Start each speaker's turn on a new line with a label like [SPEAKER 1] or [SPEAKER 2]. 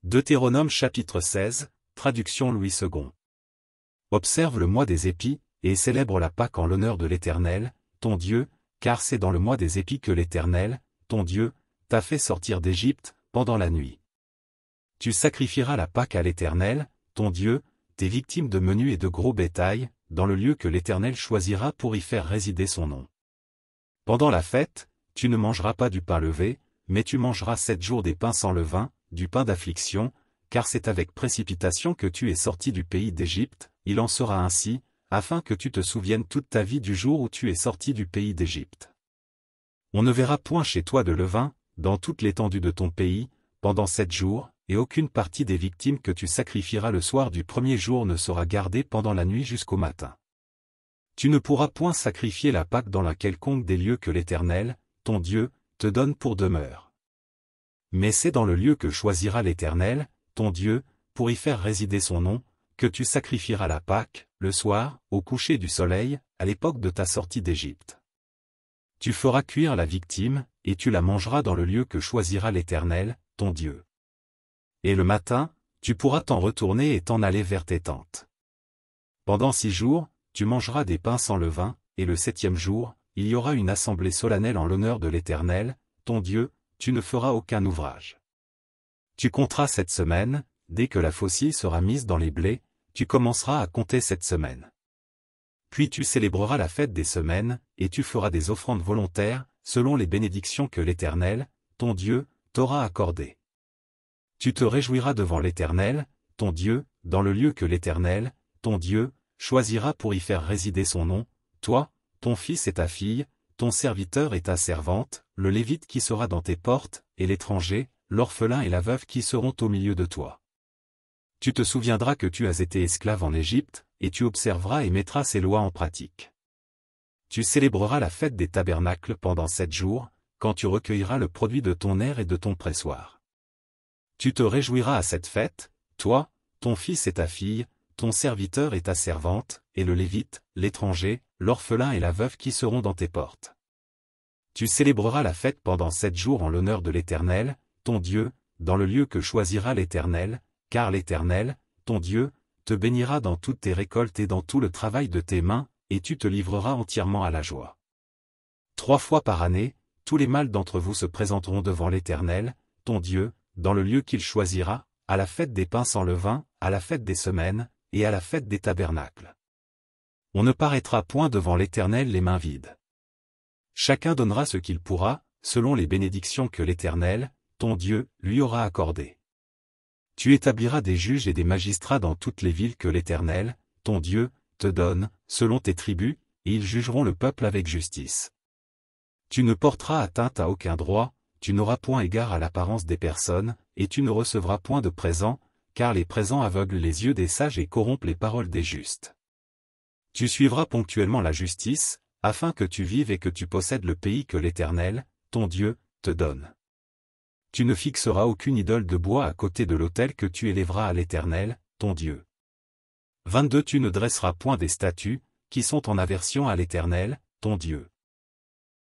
[SPEAKER 1] Deutéronome chapitre 16, traduction Louis II. Observe le mois des épis, et célèbre la Pâque en l'honneur de l'Éternel, ton Dieu, car c'est dans le mois des épis que l'Éternel, ton Dieu, t'a fait sortir d'Égypte, pendant la nuit. Tu sacrifieras la Pâque à l'Éternel, ton Dieu, tes victimes de menu et de gros bétail, dans le lieu que l'Éternel choisira pour y faire résider son nom. Pendant la fête, tu ne mangeras pas du pain levé, mais tu mangeras 7 jours des pains sans levain, du pain d'affliction, car c'est avec précipitation que tu es sorti du pays d'Égypte, il en sera ainsi, afin que tu te souviennes toute ta vie du jour où tu es sorti du pays d'Égypte. On ne verra point chez toi de levain, dans toute l'étendue de ton pays, pendant 7 jours, et aucune partie des victimes que tu sacrifieras le soir du premier jour ne sera gardée pendant la nuit jusqu'au matin. Tu ne pourras point sacrifier la Pâque dans la quelconque des lieux que l'Éternel, ton Dieu, te donne pour demeure. Mais c'est dans le lieu que choisira l'Éternel, ton Dieu, pour y faire résider son nom, que tu sacrifieras la Pâque, le soir, au coucher du soleil, à l'époque de ta sortie d'Égypte. Tu feras cuire la victime, et tu la mangeras dans le lieu que choisira l'Éternel, ton Dieu. Et le matin, tu pourras t'en retourner et t'en aller vers tes tentes. Pendant 6 jours, tu mangeras des pains sans levain, et le 7e jour, il y aura une assemblée solennelle en l'honneur de l'Éternel, ton Dieu, tu ne feras aucun ouvrage. Tu compteras 7 semaines, dès que la faucille sera mise dans les blés, tu commenceras à compter 7 semaines. Puis tu célébreras la fête des semaines, et tu feras des offrandes volontaires, selon les bénédictions que l'Éternel, ton Dieu, t'aura accordées. Tu te réjouiras devant l'Éternel, ton Dieu, dans le lieu que l'Éternel, ton Dieu, choisira pour y faire résider son nom, toi, ton fils et ta fille, ton serviteur et ta servante, le Lévite qui sera dans tes portes, et l'étranger, l'orphelin et la veuve qui seront au milieu de toi. Tu te souviendras que tu as été esclave en Égypte, et tu observeras et mettras ces lois en pratique. Tu célébreras la fête des tabernacles pendant 7 jours, quand tu recueilleras le produit de ton aire et de ton pressoir. Tu te réjouiras à cette fête, toi, ton fils et ta fille, ton serviteur et ta servante, et le Lévite, l'étranger, l'orphelin et la veuve qui seront dans tes portes. Tu célébreras la fête pendant 7 jours en l'honneur de l'Éternel, ton Dieu, dans le lieu que choisira l'Éternel, car l'Éternel, ton Dieu, te bénira dans toutes tes récoltes et dans tout le travail de tes mains, et tu te livreras entièrement à la joie. 3 fois par année, tous les mâles d'entre vous se présenteront devant l'Éternel, ton Dieu, dans le lieu qu'il choisira, à la fête des pains sans levain, à la fête des semaines, et à la fête des tabernacles. On ne paraîtra point devant l'Éternel les mains vides. Chacun donnera ce qu'il pourra, selon les bénédictions que l'Éternel, ton Dieu, lui aura accordées. Tu établiras des juges et des magistrats dans toutes les villes que l'Éternel, ton Dieu, te donne, selon tes tribus, et ils jugeront le peuple avec justice. Tu ne porteras atteinte à aucun droit, tu n'auras point égard à l'apparence des personnes, et tu ne recevras point de présents, car les présents aveuglent les yeux des sages et corrompent les paroles des justes. Tu suivras ponctuellement la justice, afin que tu vives et que tu possèdes le pays que l'Éternel, ton Dieu, te donne. Tu ne fixeras aucune idole de bois à côté de l'autel que tu élèveras à l'Éternel, ton Dieu. 22 Tu ne dresseras point des statues, qui sont en aversion à l'Éternel, ton Dieu.